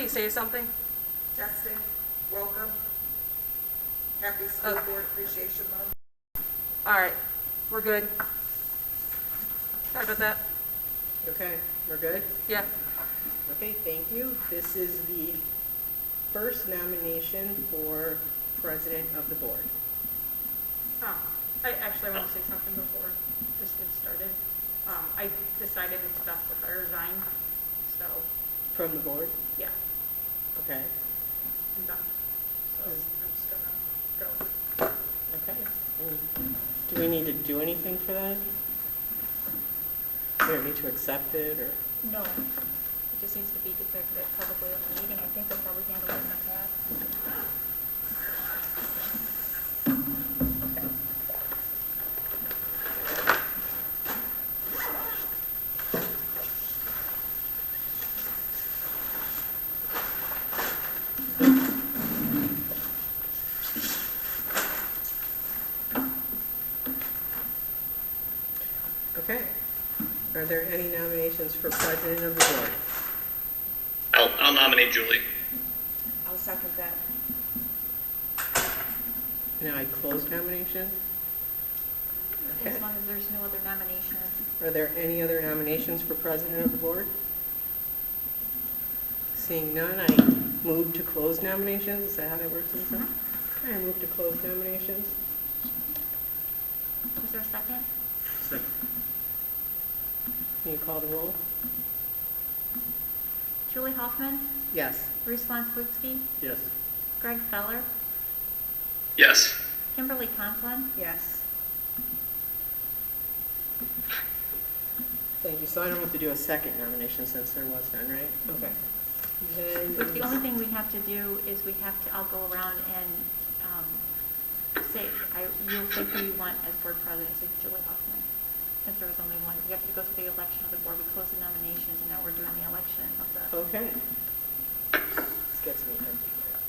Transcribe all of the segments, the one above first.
somebody say something? Testing, welcome. Happy School Board Appreciation Month. All right, we're good. Sorry about that. Okay, we're good? Yeah. Okay, thank you. This is the first nomination for president of the board. I actually want to say something before this gets started. I decided it's best if I resign, so From the board? yeah, Okay. I'm done. So I'm just gonna go. Okay. And do we need to do anything for that? We don't need to accept it, or? No, it just needs to be declared publicly in the meeting. I think that's how we handled it in the past. Okay. Are there any nominations for president of the board? I'll nominate Julie. I'll second that. Now I close nomination. Okay. As long as there's no other nominations. Are there any other nominations for president of the board? Seeing none, I move to close nominations. Is that how that works, Lisa? Okay, I move to close nominations. Was there a second? Second. Can you call the roll? Julie Hoffman, Yes. Ruslan Slutsky, Yes. Greg Feller, Yes. Kimberly Conklin, Yes. Thank you. So I don't have to do a second nomination since there was none, right? Okay. but the only thing we have to do is I'll go around and say, you'll say who you want as board president, say Julie Hoffman. Since there was only one, we have to go through the election of the board. We closed the nominations, and now we're doing the election of the. Okay. This gets me everywhere.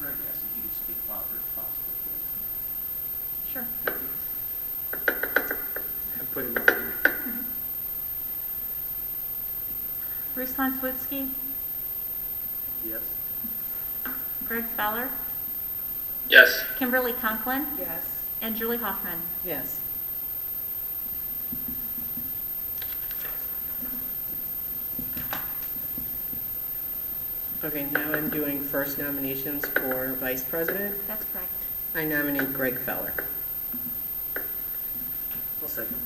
Greg asked if you could speak louder if possible, please. Sure. I'm putting it in. Ruslan Slutsky, Yes. Greg Feller, Yes. Kimberly Conklin, Yes. and Julie Hoffman. Yes. Okay, now I'm doing first nominations for vice president. That's correct. I nominate Greg Feller. I'll second.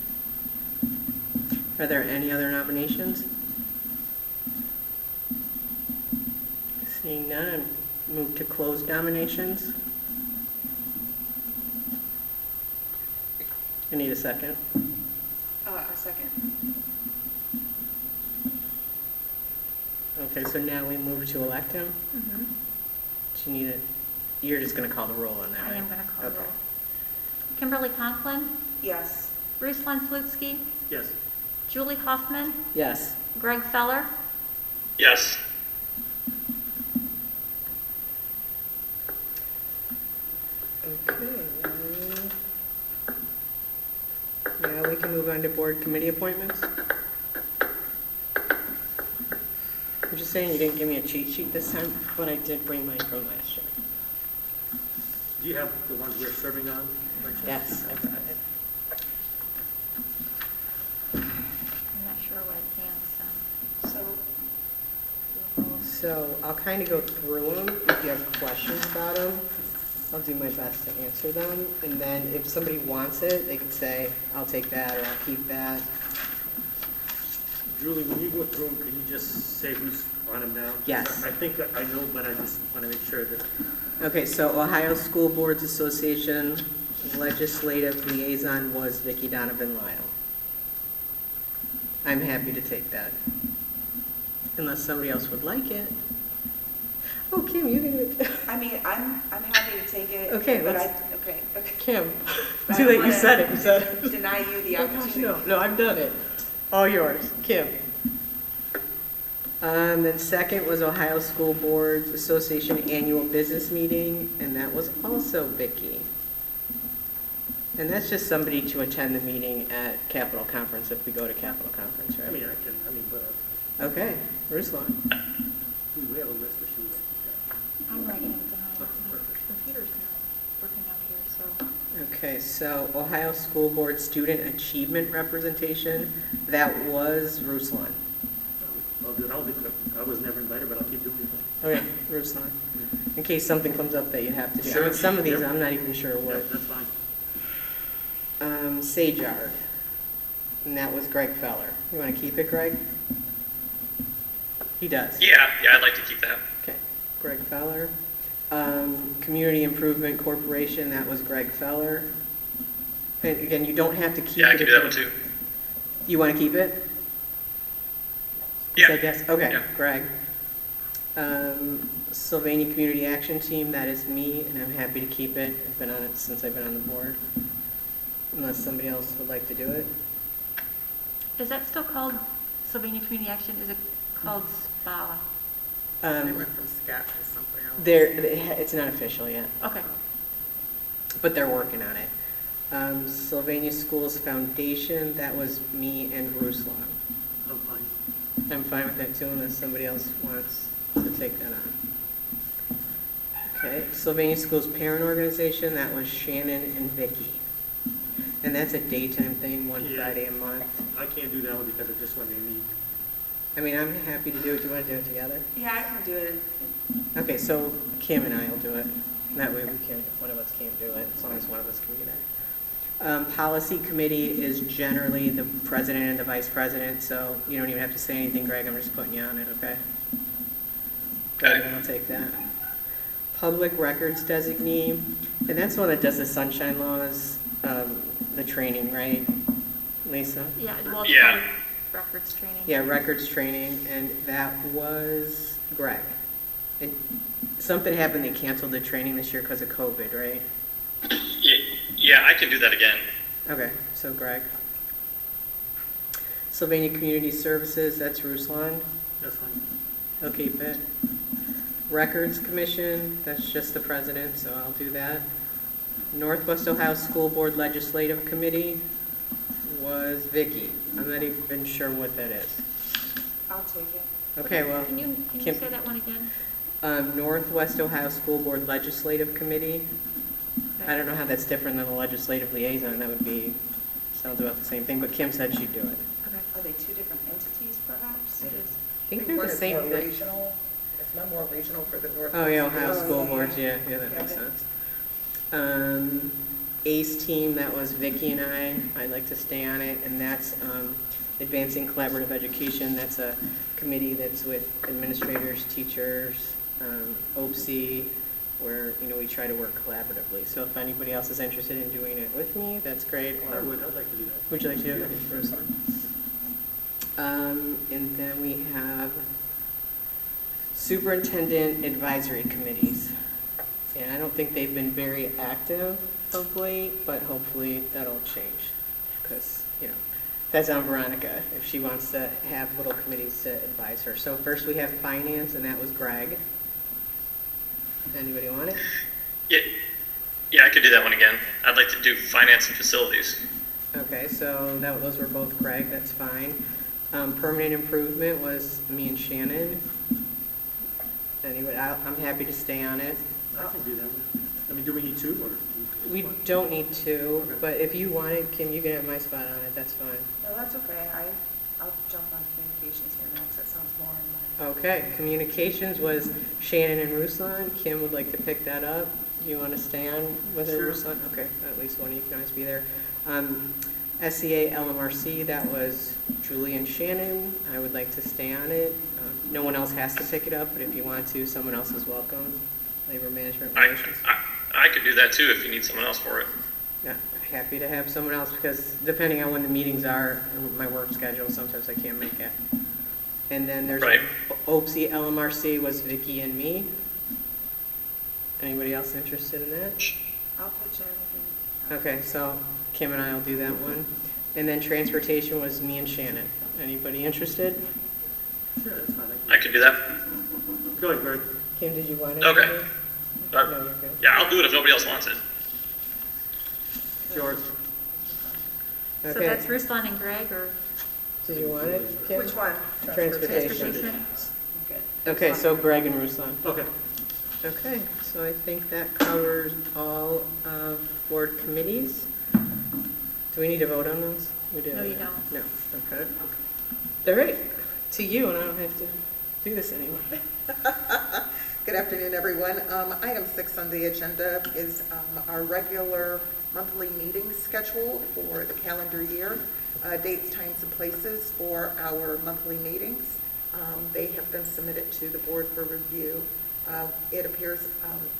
Are there any other nominations? Seeing none, I move to close nominations. I need a second. A second. Okay, so now we move to elect him. Mm-hmm. Do you need it? You're just going to call the roll on that, I right? am going to call Okay. roll. Kimberly Conklin, Yes. Ruslan Slutsky, Yes. Julie Hoffman, Yes. Greg Feller, Yes. Okay. Now we can move on to board committee appointments. I'm just saying you didn't give me a cheat sheet this time, but I did bring mine from last year. Do you have the ones we're serving on? by chance? Yes, I got it. I'm not sure what Dan's, So I'll kind of go through them. If you have questions about them, I'll do my best to answer them. And then if somebody wants it, they could say, I'll take that or I'll keep that. Julie, when you go through them, can you just say who's on them now? Yes. I think I know, but I just want to make sure that. Okay, so Ohio School Boards Association Legislative Liaison was Vicki Donovan Lyle. I'm happy to take that. Unless somebody else would like it. Oh, Kim, you can. I mean, I'm happy to take it. Okay, but let's- okay. Kim, I too don't late, you wanna said it, you said it. Deny you the Oh, gosh, opportunity. no, I've done it. All yours, Kim. Then second was Ohio School Boards Association Annual Business Meeting, and that was also Vicki. And that's just somebody to attend the meeting at Capitol Conference if we go to Capitol Conference, I right? mean, whatever. Okay, Ruslan. We have a list of shoes. I'm writing them down. My Perfect. computer's not working up here, so. Okay, so Ohio School Board Student Achievement Representation, that was Ruslan. Well, then I'll be, I was never invited, but I'll keep doing it. Okay, Ruslan. In case something comes up that you have to do. I Sure. mean, some of these, Yep. I'm not even sure Yeah, what. that's fine. Sajard, and that was Greg Feller. You want to keep it, Greg? He does. Yeah, I'd like to keep that. Okay, Greg Feller. Community Improvement Corporation, that was Greg Feller. And again, you don't have to keep it. Yeah, I can if do that you- one too. You want to keep it? Yeah. I guess, okay, Yeah. Greg. Sylvania Community Action Team, that is me, and I'm happy to keep it. I've been on it since I've been on the board. Unless somebody else would like to do it. Is that still called Sylvania Community Action? Is it called SPA? They Um, went from SCAT to something else. It's not official yet, Okay. but they're working on it. Sylvania Schools Foundation, that was me and Ruslan. I'm fine. I'm fine with that too, unless somebody else wants to take that on. Okay, Sylvania Schools Parent Organization, that was Shannon and Vicky. And that's a daytime thing, one Yeah. Friday a month. I can't do that one because of just when they meet. I mean, I'm happy to do it. Do you want to do it together? Yeah, I can do it. Okay, so Kim and I will do it. That way we can, if one of us can't do it, as long as one of us can be there. Policy committee is generally the president and the vice president, so you don't even have to say anything, Greg. I'm just putting you on it, okay? Greg, I'll take that. Public records designee, and that's the one that does the sunshine laws, the training, right, Lisa? Yeah, well, it's Yeah. called records training. Yeah, records training, and that was Greg. And something happened, they canceled the training this year because of COVID, right? Yeah, I can do that again. Okay, so Greg. Sylvania Community Services, that's Ruslan. That's fine. He'll keep it. Records Commission, that's just the president, so I'll do that. Northwest Ohio School Board Legislative Committee was Vicky. I'm not even sure what that is. I'll take it. Okay, well, Can you Kim. say that one again? Northwest Ohio School Board Legislative Committee. I don't know how that's different than a legislative liaison. That would be, sounds about the same thing, but Kim said she'd do it. Okay. Are they two different entities perhaps? It is. I think they're the same thing. Regional, it's not more regional for the North. Oh, yeah, Ohio School yeah. Boards, yeah, that makes Okay. sense. ACE team, that was Vicky and I. I'd like to stay on it, and that's Advancing Collaborative Education. That's a committee that's with administrators, teachers, OPSI, where, we try to work collaboratively. So if anybody else is interested in doing it with me, that's great. I'd like to do that. Would you like to do it? First? And then we have Superintendent Advisory Committees. And I don't think they've been very active of late, but hopefully that'll change. Because, that's on Veronica, if she wants to have little committees to advise her. So first we have Finance, and that was Greg. Anybody want it? Yeah, I could do that one again. I'd like to do finance and facilities. Okay, so those were both Greg, that's fine. Permanent Improvement was me and Shannon. Anyway, I'm happy to stay on it. I can do that one. I mean, do we need two or? We don't need two, but if you want it, Kim, you can have my spot on it, that's fine. No, that's okay. I'll jump on communications here next. That sounds more in line. Okay, Communications was Shannon and Ruslan. Kim would like to pick that up. Do you want to stay on with her, Sure. Ruslan? Okay, at least one of you can always be there. SEA LMRC, that was Julie and Shannon. I would like to stay on it. No one else has to pick it up, but if you want to, someone else is welcome. Labor Management Relations. I could do that too if you need someone else for it. Yeah, happy to have someone else because depending on when the meetings are, and my work schedule, sometimes I can't make it. And then there's Right. OPSI LMRC was Vicky and me. Anybody else interested in that? I'll pitch in if you. Okay, so Kim and I will do that one. And then Transportation was me and Shannon. Anybody interested? Sure, that's fine. I could do that. Go ahead, Greg. Kim, did you want it? Okay. No, you're good. Yeah, I'll do it if nobody else wants it. George. So Okay. that's Ruslan and Greg, or Did you want it, Kim? Which one? Transportation. transportation? Good. Okay, so Greg and Ruslan. Okay. Okay, so I think that covers all of board committees. Do we need to vote on those? We do. No, you don't. No, okay. All right, to you, and I don't have to do this anymore. Good afternoon, everyone. Item 6 on the agenda is our regular monthly meeting schedule for the calendar year. Dates, times, and places for our monthly meetings. They have been submitted to the board for review. It appears,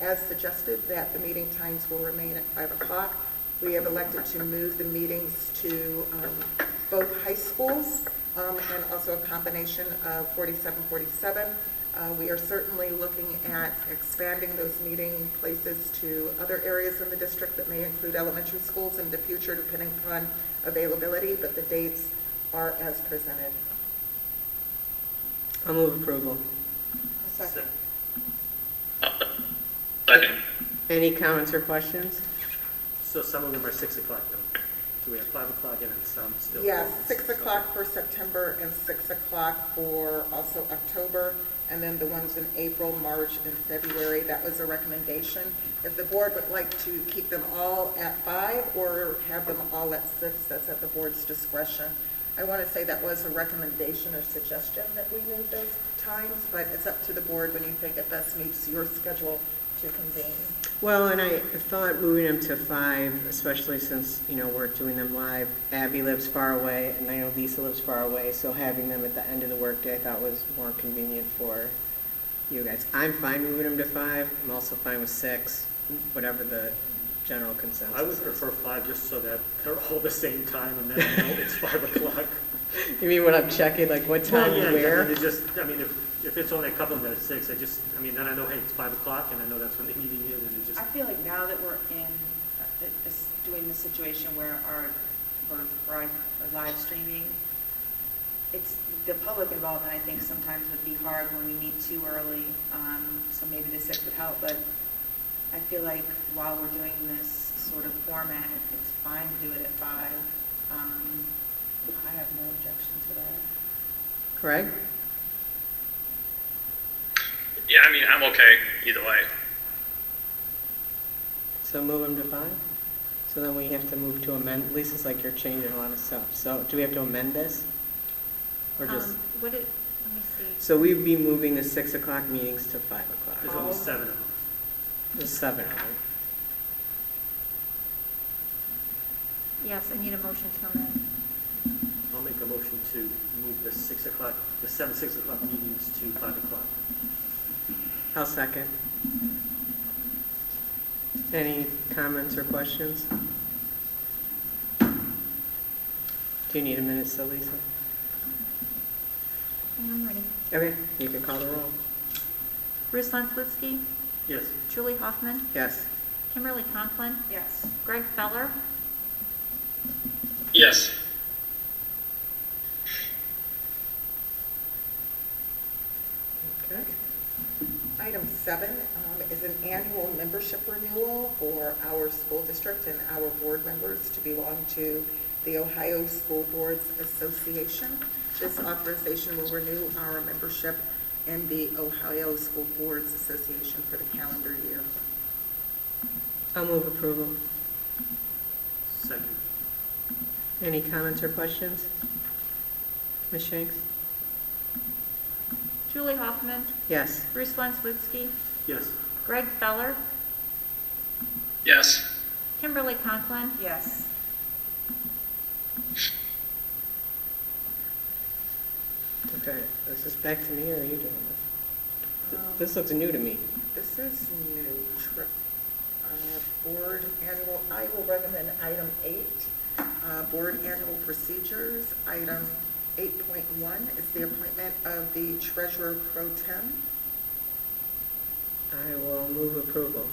as suggested, that the meeting times will remain at 5 o'clock. We have elected to move the meetings to both high schools and also a combination of 4747. We are certainly looking at expanding those meeting places to other areas in the district that may include elementary schools in the future, depending upon availability, but the dates are as presented. I'll move approval. Second. Second. Any comments or questions? So some of them are 6 o'clock though. So we have 5 o'clock and then some still. Yes, 6 o'clock for September and 6 o'clock for also October, and then the ones in April, March, and February. That was a recommendation. If the board would like to keep them all at 5 or have them all at 6, that's at the board's discretion. I want to say that was a recommendation or suggestion that we move those times, but it's up to the board when you think it best meets your schedule to convene. Well, and I thought moving them to 5, especially since, we're doing them live. Abby lives far away, and I know Lisa lives far away, so having them at the end of the workday I thought was more convenient for you guys. I'm fine moving them to 5. I'm also fine with 6, whatever the general consensus I would is. prefer 5 just so that they're all the same time and then I know it's 5 o'clock. You mean when I'm checking, like what time, Well, yeah, where? if it's only a couple of them at 6, then I know, hey, it's 5 o'clock and I know that's when the meeting is and it's just. I feel like now that we're in, doing the situation where we're live streaming, it's, the public involvement, I think, sometimes would be hard when we meet too early, so maybe the 6 would help, but I feel like while we're doing this sort of format, it's fine to do it at 5. I have no objection to that. Craig? Yeah, I'm okay either way. So move them to 5? So then we have to move to amend, at least it's like you're changing a lot of stuff. So do we have to amend this? Or just, Let me see. so we'd be moving the 6 o'clock meetings to 5 There's o'clock. only 7 of them. There's 7 of them. Yes, I need a motion to amend. I'll make a motion to move the 6 o'clock meetings to 5 o'clock. I'll second. Any comments or questions? Do you need a minute still, Lisa? I'm ready. Okay, you can call the roll. Ruslan Slutsky, Yes. Julie Hoffman, Yes. Kimberly Conklin, Yes. Greg Feller, Yes. Okay. Item 7 is an annual membership renewal for our school district and our board members to belong to the Ohio School Boards Association. This authorization will renew our membership in the Ohio School Boards Association for the calendar year. I'll move approval. Second. Any comments or questions? Ms. Shanks? Julie Hoffman, Yes. Ruslan Slutsky, Yes. Greg Feller, Yes. Kimberly Conklin, Yes. Okay, is this back to me or are you doing this? This looks new to me. This is new. Board annual, I will recommend item 8, board annual procedures. Item 8.1 is the appointment of the treasurer pro tem. I will move approval.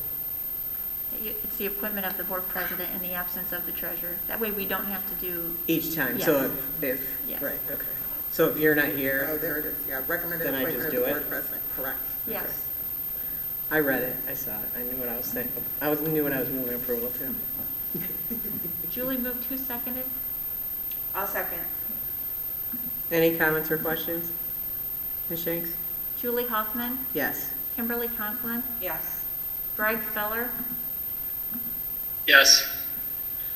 It's the appointment of the board president in the absence of the treasurer. That way we don't have to do, Each time, so if, Yes. right, okay. So if you're not Oh, here, there it is, yeah, recommended Then I appointment just of the do it? board president, correct. yes. I read it, I saw it, I knew what I was saying. Knew what I was moving approval to. Julie moved, who seconded? I'll second. Any comments or questions? Ms. Shanks? Julie Hoffman, Yes. Kimberly Conklin, Yes. Greg Feller, Yes.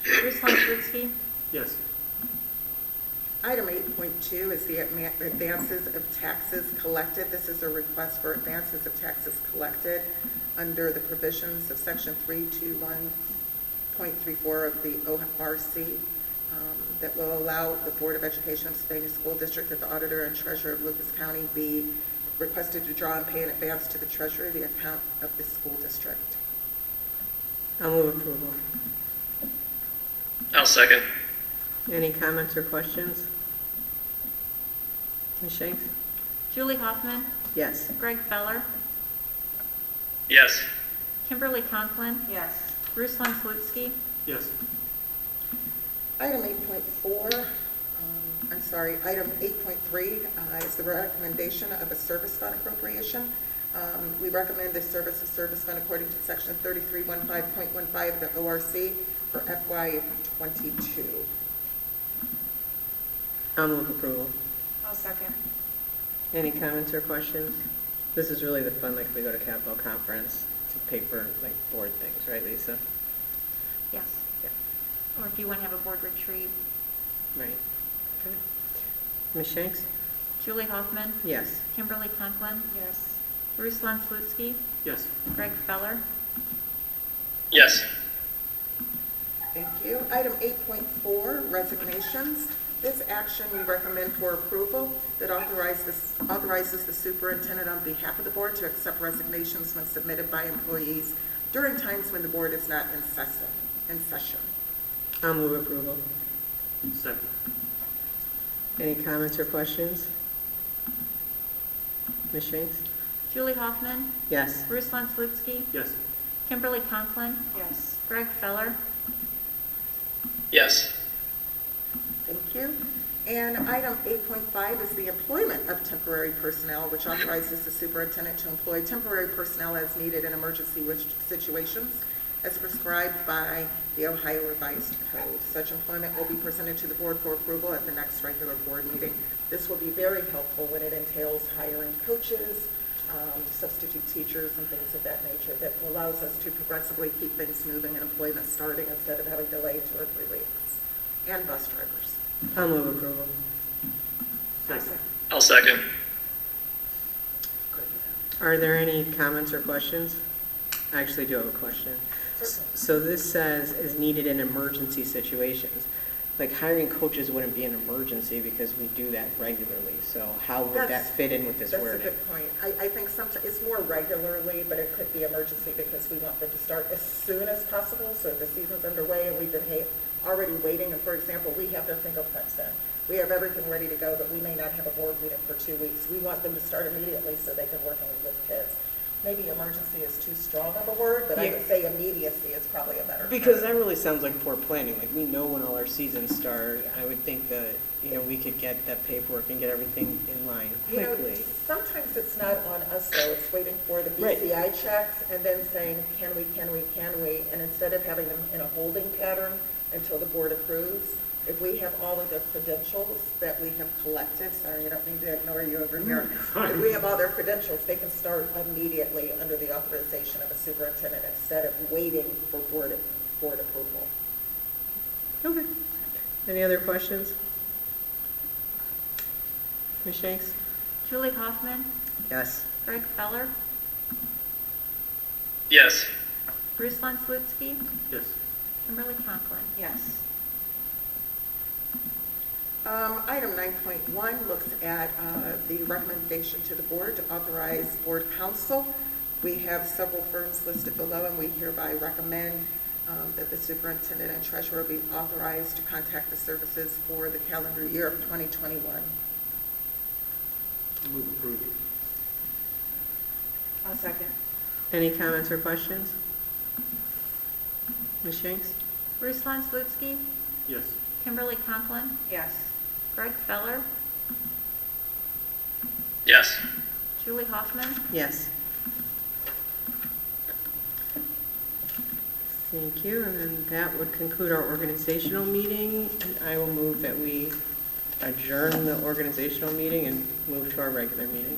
Ruslan Slutsky, Yes. Item 8.2 is the advances of taxes collected. This is a request for advances of taxes collected under the provisions of Section 321.34 of the ORC that will allow the Board of Education of Sylvania School District that the auditor and treasurer of Lucas County be requested to draw and pay in advance to the treasurer the account of the school district. I'll move approval. I'll second. Any comments or questions? Ms. Shanks? Julie Hoffman, Yes. Greg Feller, Yes. Kimberly Conklin, Yes. Ruslan Slutsky, Yes. Item 8.4, item 8.3 is the recommendation of a service fund appropriation. We recommend the service fund according to section 3315.15 of the ORC for FY '22. I'll move approval. I'll second. Any comments or questions? This is really the fun, like if we go to Capitol Conference to pay for like board things, right, Lisa? yes. Yeah. Or if you want to have a board retreat, Right. Okay. Ms. Shanks? Julie Hoffman, Yes. Kimberly Conklin, Yes. Ruslan Slutsky, Yes. Greg Feller, Yes. Thank you. Item 8.4, resignations. This action we recommend for approval that authorizes the superintendent on behalf of the board to accept resignations when submitted by employees during times when the board is not in session. I'll move approval. Second. Any comments or questions? Ms. Shanks? Julie Hoffman, Yes. Ruslan Slutsky, Yes. Kimberly Conklin, Yes. Greg Feller, Yes. Thank you. And item 8.5 is the employment of temporary personnel, which authorizes the superintendent to employ temporary personnel as needed in emergency situations as prescribed by the Ohio Revised Code. Such employment will be presented to the board for approval at the next regular board meeting. This will be very helpful when it entails hiring coaches, substitute teachers, and things of that nature that allows us to progressively keep things moving and employment starting instead of having delayed 2 or 3 weeks. And bus drivers. I'll move approval. Second. I'll second. Are there any comments or questions? I actually do have a question. So this says is needed in emergency situations. Like hiring coaches wouldn't be an emergency because we do that regularly. So how would that That's- fit in with this That's a wording? good point. I think sometimes it's more regularly, but it could be emergency because we want them to start as soon as possible. So if the season's underway and we've been already waiting, and for example, we have their fingerprints in. We have everything ready to go, but we may not have a board meeting for 2 weeks. We want them to start immediately so they can work with kids. Maybe emergency is too strong of a word, but I would say immediacy is probably a better Because term. that really sounds like poor planning. Like we know when all our seasons start. Yeah. I would think that, we could get that paperwork and get everything in line quickly. Sometimes it's not on us though, it's waiting for the Right. BCI checks and then saying, can we, and instead of having them in a holding pattern until the board approves, if we have all of the credentials that we have collected, sorry, I don't mean to ignore you over here. If we have all their credentials, they can start immediately under the authorization of a superintendent instead of waiting for board approval. Okay. Any other questions? Ms. Shanks? Julie Hoffman, Yes. Greg Feller, Yes. Ruslan Slutsky, Yes. Kimberly Conklin. Yes. Item 9.1 looks at the recommendation to the board to authorize board counsel. We have several firms listed below, and we hereby recommend that the superintendent and treasurer be authorized to contact the services for the calendar year of 2021. Move approval. I'll second. Any comments or questions? Ms. Shanks? Ruslan Slutsky, Yes. Kimberly Conklin, Yes. Greg Feller, Yes. Julie Hoffman, Yes. Thank you, and then that would conclude our organizational meeting, and I will move that we adjourn the organizational meeting and move to our regular meeting.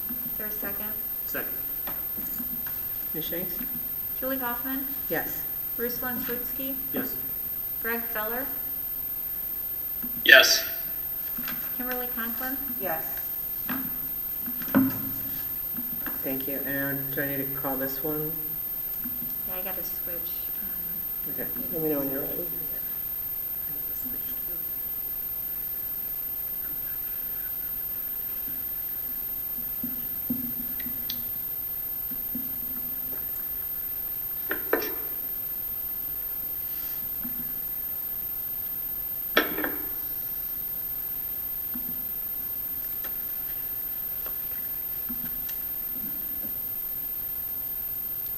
Is there a second? Second. Ms. Shanks? Julie Hoffman, Yes. Ruslan Slutsky, Yes. Greg Feller, Yes. Kimberly Conklin, Yes. Thank you, and do I need to call this one? yeah, I gotta switch. Okay, let me know when you're ready.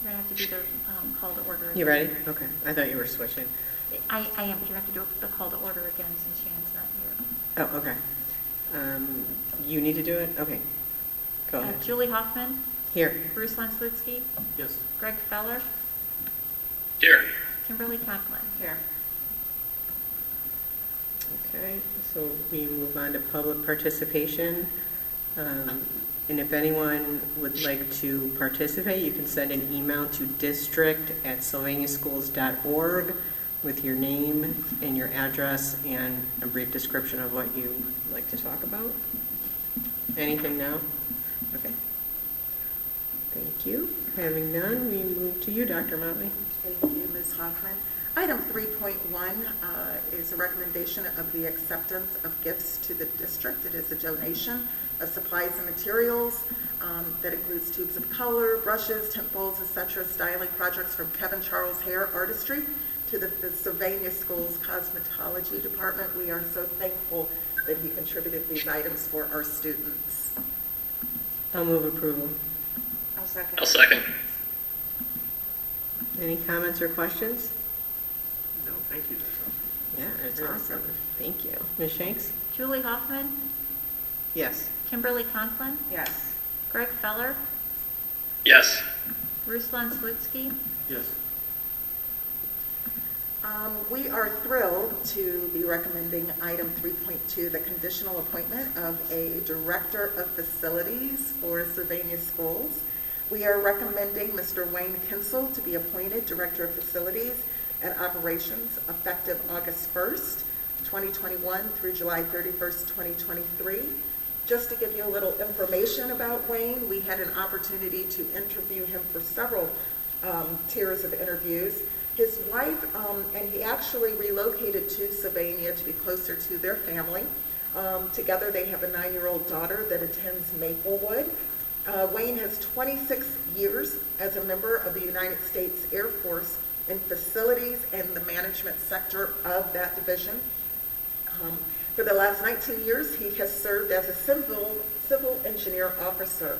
We're gonna have to do the call to order. You again. ready? Okay, I thought you were switching. I am, but you have to do the call to order again since Shannon's not here. Oh, okay. You need to do it? Okay, go ahead. Julie Hoffman, Here. Ruslan Slutsky, Yes. Greg Feller, Here. Kimberly Conklin. Here. Okay, so we move on to public participation. And if anyone would like to participate, you can send an email to district@sylvaniaschools.org with your name and your address and a brief description of what you like to talk about. Anything now? Okay. Thank you. Having none, we move to you, Dr. Motley. Thank you, Ms. Hoffman. Item 3.1 is a recommendation of the acceptance of gifts to the district. It is a donation of supplies and materials that includes tubes of color, brushes, tint bowls, etc., styling projects from Kevin Charles Hair Artistry to the Sylvania Schools Cosmetology Department. We are so thankful that he contributed these items for our students. I'll move approval. I'll second. I'll second. Any comments or questions? No, thank you. That's all. Yeah, it's awesome. Thank you. Ms. Shanks? Julie Hoffman, Yes. Kimberly Conklin, Yes. Greg Feller, Yes. Ruslan Slutsky, Yes. We are thrilled to be recommending item 3.2, the conditional appointment of a director of facilities for Sylvania Schools. We are recommending Mr. Wayne Kinsel to be appointed director of facilities and operations effective August 1st, 2021 through July 31st, 2023. Just to give you a little information about Wayne, we had an opportunity to interview him for several tiers of interviews. His wife, and he actually relocated to Sylvania to be closer to their family. Together they have a 9-year-old daughter that attends Maplewood. Wayne has 26 years as a member of the United States Air Force in facilities and the management sector of that division. For the last 19 years, he has served as a civil engineer officer.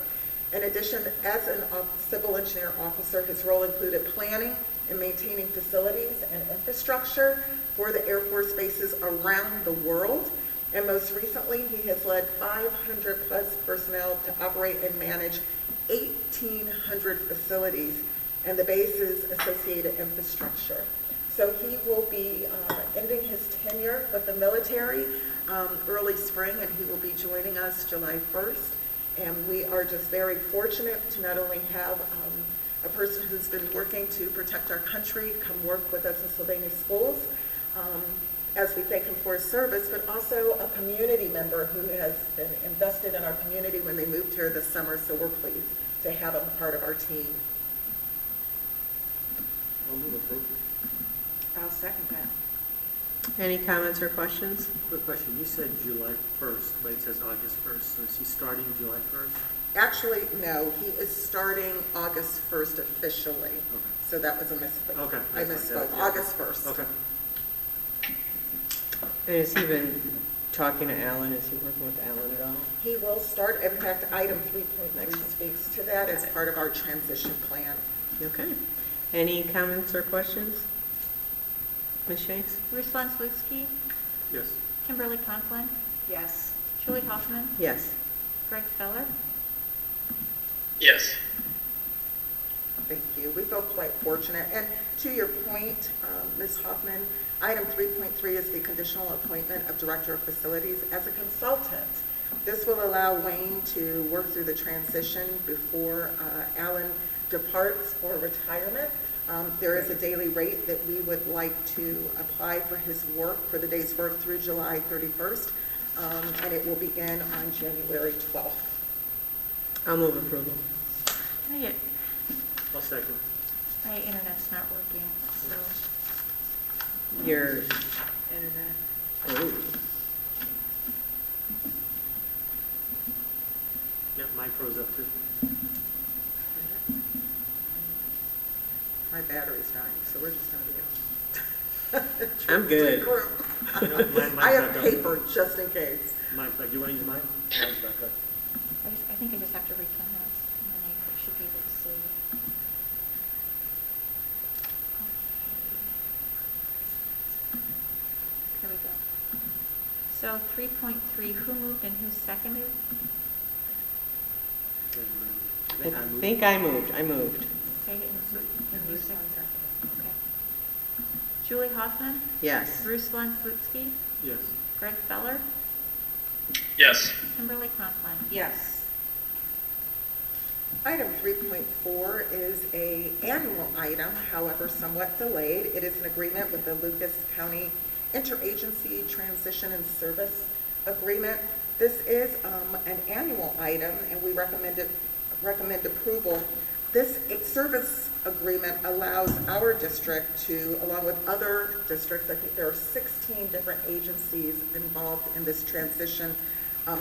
In addition, as a civil engineer officer, his role included planning and maintaining facilities and infrastructure for the Air Force bases around the world. And most recently, he has led 500 plus personnel to operate and manage 1,800 facilities and the base's associated infrastructure. So he will be ending his tenure with the military early spring, and he will be joining us July 1st. And we are just very fortunate to not only have a person who's been working to protect our country come work with us in Sylvania Schools, as we thank him for his service, but also a community member who has been invested in our community when they moved here this summer, so we're pleased to have him part of our team. I'll move approval. I'll second that. Any comments or questions? Quick question. You said July 1st, but it says August 1st. So is he starting July 1st? Actually, no, he is starting August 1st officially. Okay. So that was a misspoke. Okay, I that's fine. misspoke, Yeah. August 1st. Okay. And has he been talking to Alan? Is he working with Alan at all? He will start, in fact, item 3.3 speaks to that as part of our transition plan. Okay. Any comments or questions? Ms. Shanks? Ruslan Slutsky, Yes. Kimberly Conklin, Yes. Julie Hoffman, Yes. Greg Feller, Yes. Thank you. We feel quite fortunate. And to your point, Ms. Hoffman, item 3.3 is the conditional appointment of Director of Facilities as a consultant. This will allow Wayne to work through the transition before Alan departs for retirement. There is a daily rate that we would like to apply for his work, for the day's work through July 31st, and it will begin on January 12th. I'll move approval. Can I get, I'll second. my internet's not working, so. Your, Internet. ooh, Yeah, mine froze up too. My battery's dying, so we're just going to be I'm good. Mine's I have back up. paper just in case. Mine's back. Do you want to use mine? Mine's back up. I think I just have to recount this, and then I should be able to see. Here we go. So 3.3, who moved and who seconded? I think I moved. I moved. Say it in music. Okay. Julie Hoffman, Yes. Ruslan Slutsky, Yes. Greg Feller, Yes. Kimberly Conklin. Yes. Item 3.4 is an annual item, however somewhat delayed. It is an agreement with the Lucas County Interagency Transition and Service Agreement. This is an annual item, and we recommend approval. This service agreement allows our district to, along with other districts, I think there are 16 different agencies involved in this transition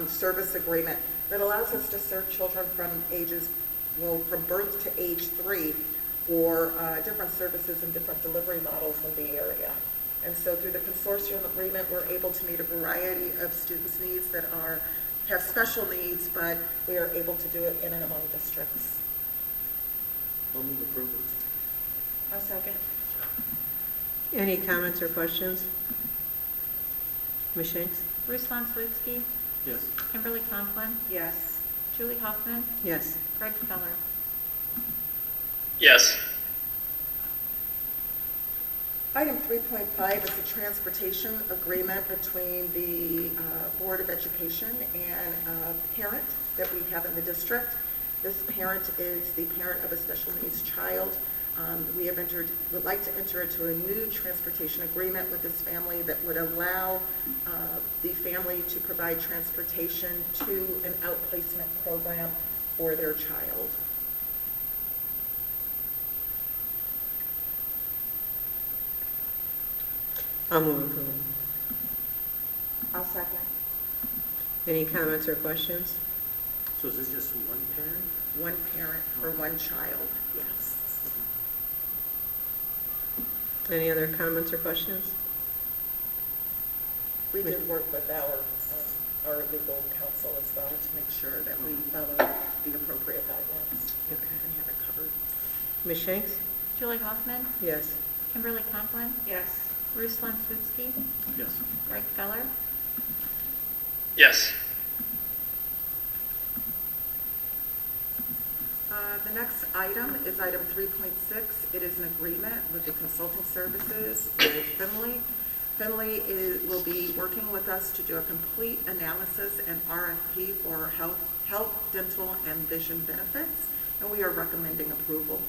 service agreement, that allows us to serve children from from birth to age 3 for different services and different delivery models in the area. And so through the consortium agreement, we're able to meet a variety of students' needs that have special needs, but we are able to do it in and among districts. I'll move approval. I'll second. Any comments or questions? Ms. Shanks? Ruslan Slutsky, Yes. Kimberly Conklin, Yes. Julie Hoffman, Yes. Greg Feller. Yes. Item 3.5 is a transportation agreement between the Board of Education and a parent that we have in the district. This parent is the parent of a special needs child. We would like to enter into a new transportation agreement with this family that would allow the family to provide transportation to an outplacement program for their child. I'll move approval. I'll second. Any comments or questions? So is this just one parent? One parent for one child, yes. Any other comments or questions? We did work with our legal counsel as well to make sure that we follow the appropriate guidelines Okay. and have it covered. Ms. Shanks? Julie Hoffman, Yes. Kimberly Conklin, Yes. Ruslan Slutsky, Yes. Greg Feller. Yes. The next item is item 3.6. It is an agreement with the consulting services with Finley. Finley will be working with us to do a complete analysis and RFP for health, dental, and vision benefits, and we are recommending approval.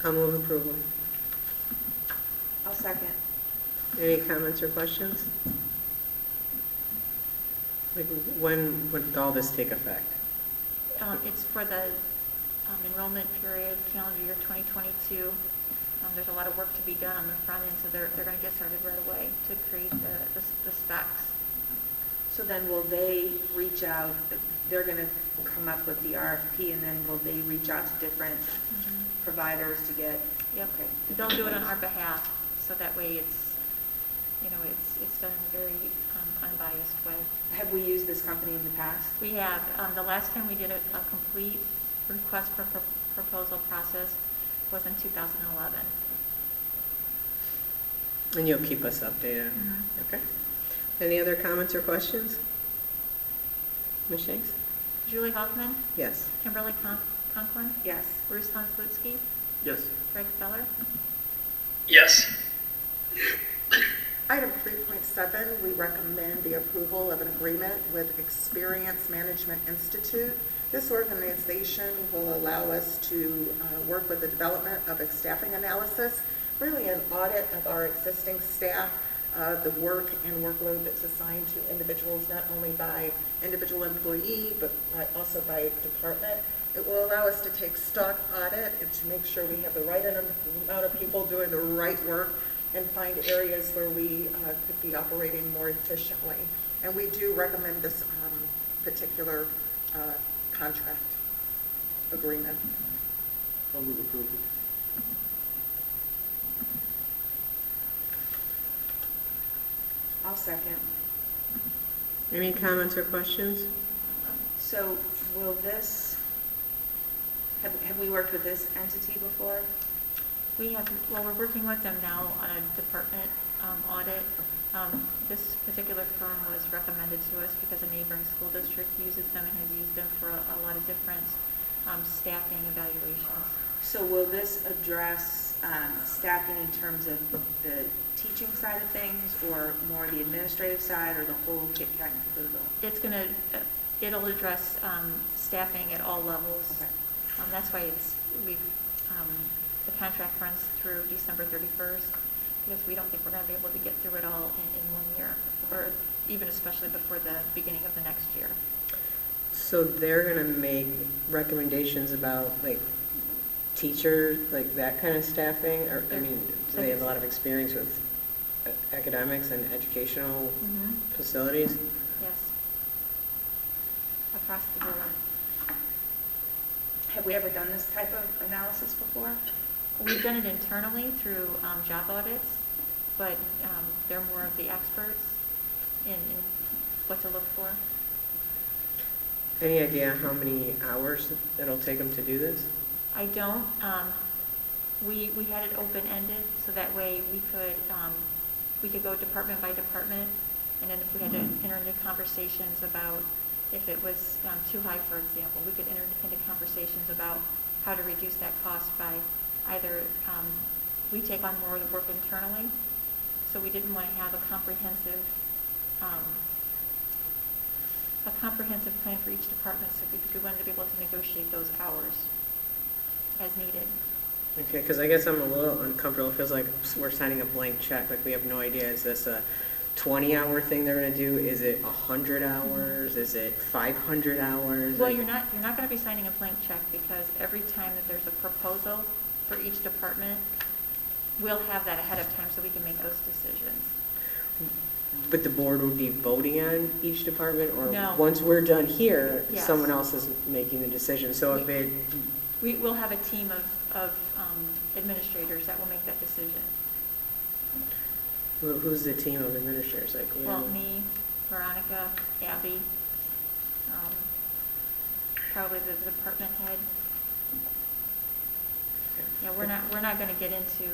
I'll move approval. I'll second. Any comments or questions? Like, when would all this take effect? It's for the enrollment period, calendar year 2022. There's a lot of work to be done on the front end, so they're going to get started right away to create the specs. So then will they reach out, they're going to come up with the RFP, and then will they reach out to different providers to get? Yep. Okay. They'll do it on our behalf, so that way it's done in a very unbiased way. Have we used this company in the past? We have, the last time we did a complete request for proposal process was in 2011. And you'll keep us updated? Okay. Any other comments or questions? Ms. Shanks? Julie Hoffman, Yes. Kimberly Conklin, Yes. Ruslan Slutsky, Yes. Greg Feller. Yes. Item 3.7, we recommend the approval of an agreement with Experience Management Institute. This organization will allow us to work with the development of a staffing analysis, really an audit of our existing staff, the work and workload that's assigned to individuals, not only by individual employee, but also by department. It will allow us to take stock audit and to make sure we have the right amount of people doing the right work and find areas where we could be operating more efficiently. And we do recommend this particular contract agreement. I'll move approval. I'll second. Any comments or questions? So will this, have we worked with this entity before? We have, well, we're working with them now on a department audit. This particular firm was recommended to us because a neighboring school district uses them and has used them for a lot of different staffing evaluations. So will this address staffing in terms of the teaching side of things, or more the administrative side, or the whole kit kat and caboodle? It's going to, it'll address staffing at all levels. Okay. That's why the contract runs through December 31st, because we don't think we're going to be able to get through it all in 1 year, or even especially before the beginning of the next year. So they're going to make recommendations about like teachers, like that kind of staffing, or I mean, do they have a lot of experience with academics and educational facilities? Yes. Across the board. Have we ever done this type of analysis before? We've done it internally through job audits, but they're more of the experts in what to look for. Any idea how many hours it'll take them to do this? I don't. We had it open-ended, so that way we could go department by department, and then if we had to enter into conversations about if it was too high, for example, we could enter into conversations about how to reduce that cost by either we take on more of the work internally, so we didn't want to have a comprehensive plan for each department, so because we wanted to be able to negotiate those hours as needed. Okay, because I guess I'm a little uncomfortable. It feels like we're signing a blank check. Like we have no idea. Is this a 20-hour thing they're going to do? Is it 100 hours? Is it 500 hours? Well, Like, you're not going to be signing a blank check, because every time that there's a proposal for each department, we'll have that ahead of time so we can make those decisions. But the board would be voting on each department, or No. once we're done here, Yes. someone else is making the decision. So if it, We will have a team of administrators that will make that decision. who's the team of administrators? Like, you Well, know? me, Veronica, Abby, probably the department head. Yeah, we're not going to get into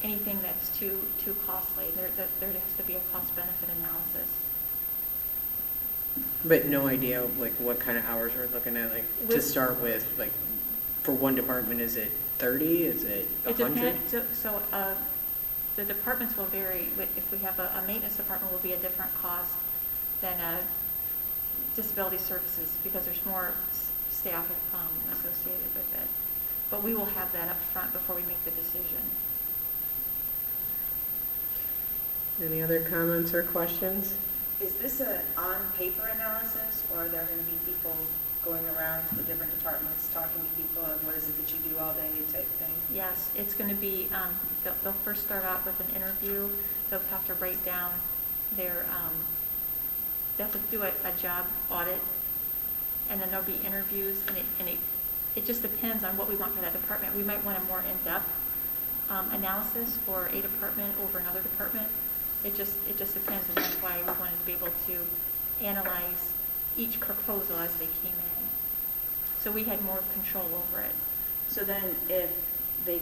anything that's too costly. There has to be a cost-benefit analysis. But no idea like what kind of hours we're looking at. Like to With- start with, like for one department, is it 30? Is it It 100? depends, so the departments will vary. If we have a maintenance department, will be a different cost than a disability services, because there's more staff associated with it. But we will have that up front before we make the decision. Any other comments or questions? Is this an on-paper analysis, or are there going to be people going around to the different departments, talking to people, and what is it that you do all day type thing? Yes, it's going to be, they'll first start out with an interview. They'll have to write down their, they have to do a job audit, and then there'll be interviews, and it just depends on what we want for that department. We might want a more in-depth analysis for a department over another department. It just depends, and that's why we wanted to be able to analyze each proposal as they came in, so we had more control over it. So then if they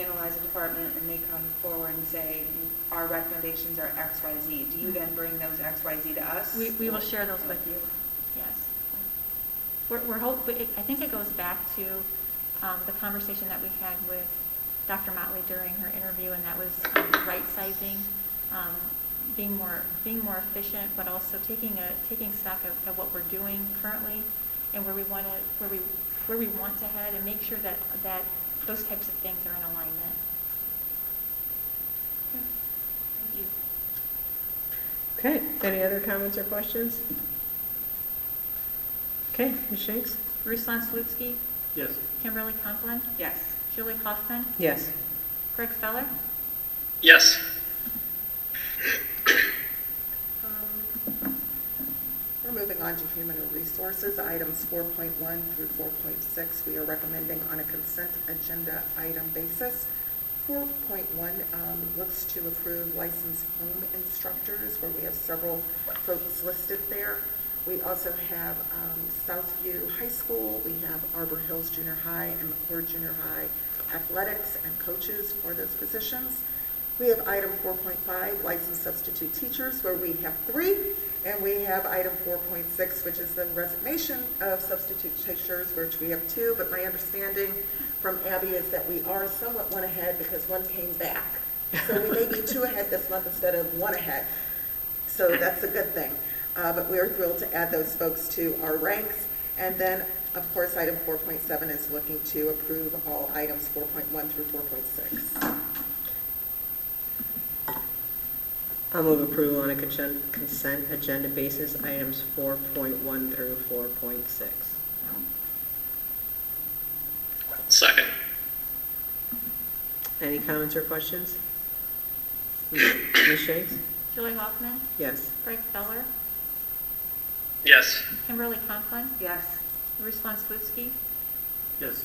analyze a department and they come forward and say, our recommendations are X, Y, Z, do you then bring those X, Y, Z to us? We will share those with you, yes. I think it goes back to the conversation that we had with Dr. Motley during her interview, and that was right sizing, being more efficient, but also taking stock of what we're doing currently and where we want to head, and make sure that those types of things are in alignment. Thank you. Okay, any other comments or questions? Okay, Ms. Shanks? Ruslan Slutsky, Yes. Kimberly Conklin, Yes. Julie Hoffman, Yes. Greg Feller, Yes. We're moving on to human resources, items 4.1 through 4.6. We are recommending on a consent agenda item basis. 4.1 looks to approve licensed home instructors, where we have several folks listed there. We also have Southview High School, we have Arbor Hills Junior High and McCord Junior High athletics and coaches for those positions. We have item 4.5, licensed substitute teachers, where we have 3, and we have item 4.6, which is the resignation of substitute teachers, which we have 2, but my understanding from Abby is that we are somewhat one ahead because one came back. So we may be 2 ahead this month instead of 1 ahead. So that's a good thing. But we're thrilled to add those folks to our ranks. And then, of course, item 4.7 is looking to approve all items 4.1 through 4.6. I'll move approval on a consent agenda basis, items 4.1 through 4.6. Second. Any comments or questions? Ms. Shanks? Julie Hoffman, Yes. Greg Feller, Yes. Kimberly Conklin, Yes. Ruslan Slutsky, Yes.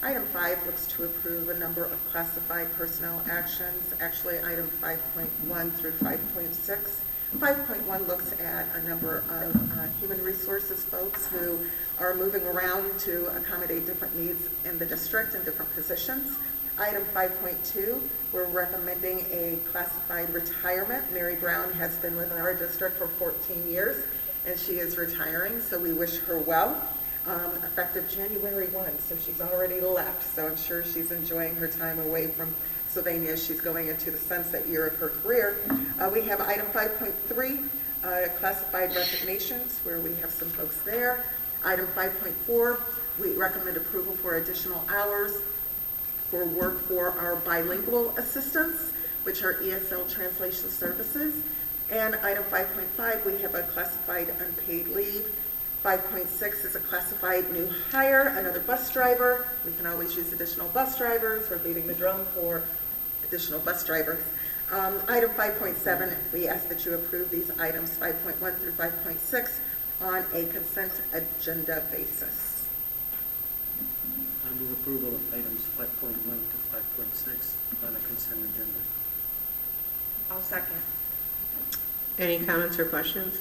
Item 5 looks to approve a number of classified personnel actions. Actually, item 5.1 through 5.6. 5.1 looks at a number of human resources folks who are moving around to accommodate different needs in the district and different positions. Item 5.2, we're recommending a classified retirement. Mary Brown has been within our district for 14 years, and she is retiring, so we wish her well. Effective January 1, so she's already left, so I'm sure she's enjoying her time away from Sylvania as she's going into the sunset year of her career. We have item 5.3, classified resignations, where we have some folks there. Item 5.4, we recommend approval for additional hours for work for our bilingual assistants, which are ESL translation services. And item 5.5, we have a classified unpaid leave. 5.6 is a classified new hire, another bus driver. We can always use additional bus drivers. We're beating the drum for additional bus drivers. Item 5.7, we ask that you approve these items 5.1 through 5.6 on a consent agenda basis. I move approval of items 5.1 to 5.6 on a consent agenda. I'll second. Any comments or questions?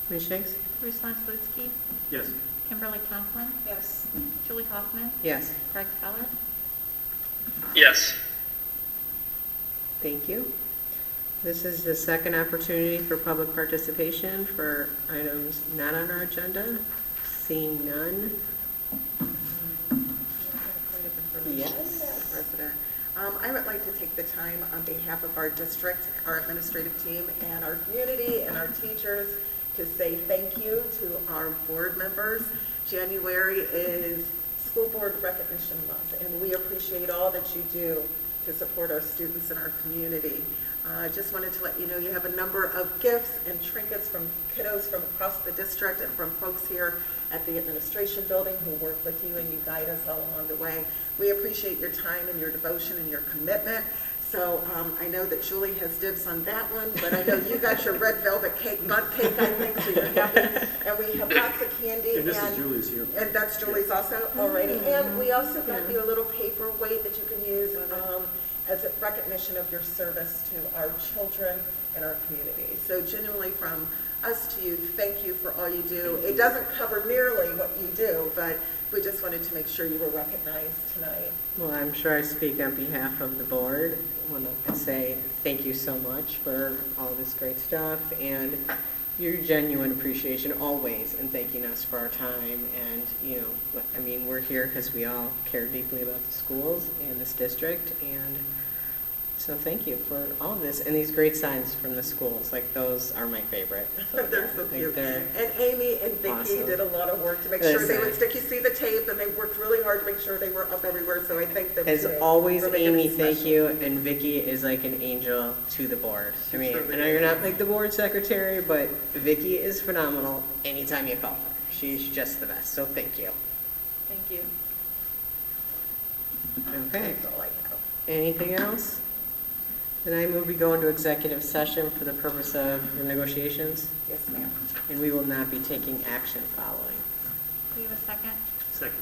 Ms. Shanks? Ruslan Slutsky, Yes. Kimberly Conklin, Yes. Julie Hoffman, Yes. Greg Feller, Yes. Thank you. This is the second opportunity for public participation for items not on our agenda. Seeing none. Yes. President. I would like to take the time on behalf of our district, our administrative team, and our community and our teachers to say thank you to our board members. January is School Board Recognition Month, and we appreciate all that you do to support our students and our community. Just wanted to let you know you have a number of gifts and trinkets from kiddos from across the district and from folks here at the administration building who work with you and you guide us all along the way. We appreciate your time and your devotion and your commitment. So I know that Julie has dibs on that one, but I know you got your red velvet cake, butt cake, I think, so you're happy. And we have lots of candy. And this is Julie's here. And that's Julie's also already. And we also got you a little paperweight that you can use as a recognition of your service to our children and our community. So genuinely from us to you, thank you for all you do. It doesn't cover nearly what you do, but we just wanted to make sure you were recognized tonight. Well, I'm sure I speak on behalf of the board when I say thank you so much for all this great stuff. And your genuine appreciation always in thanking us for our time. And, you know, I mean, we're here because we all care deeply about the schools and this district. And so thank you for all of this. And these great signs from the schools, like those are my favorite. They're so Like, cute. they're And Amy and Vicki awesome. did a lot of work to make sure they Listen. would stick. You see the tape, and they worked really hard to make sure they were up everywhere, so I thank them As today always, for making it Amy, thank special. you, and Vicky is like an angel to the board. I mean, I know you're not like the board secretary, but Vicky is phenomenal anytime you call her. She's just the best, so thank you. Thank you. Okay, That's all I have. anything else? Then I move we go into executive session for the purpose of negotiations, Yes, ma'am. and we will not be taking action following. Do you have a second? Second.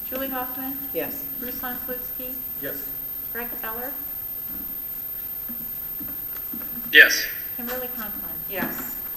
Julie Hoffman, Yes. Bruce Lanslutsky, Yes. Greg Feller, Yes. Kimberly Conklin. Yes.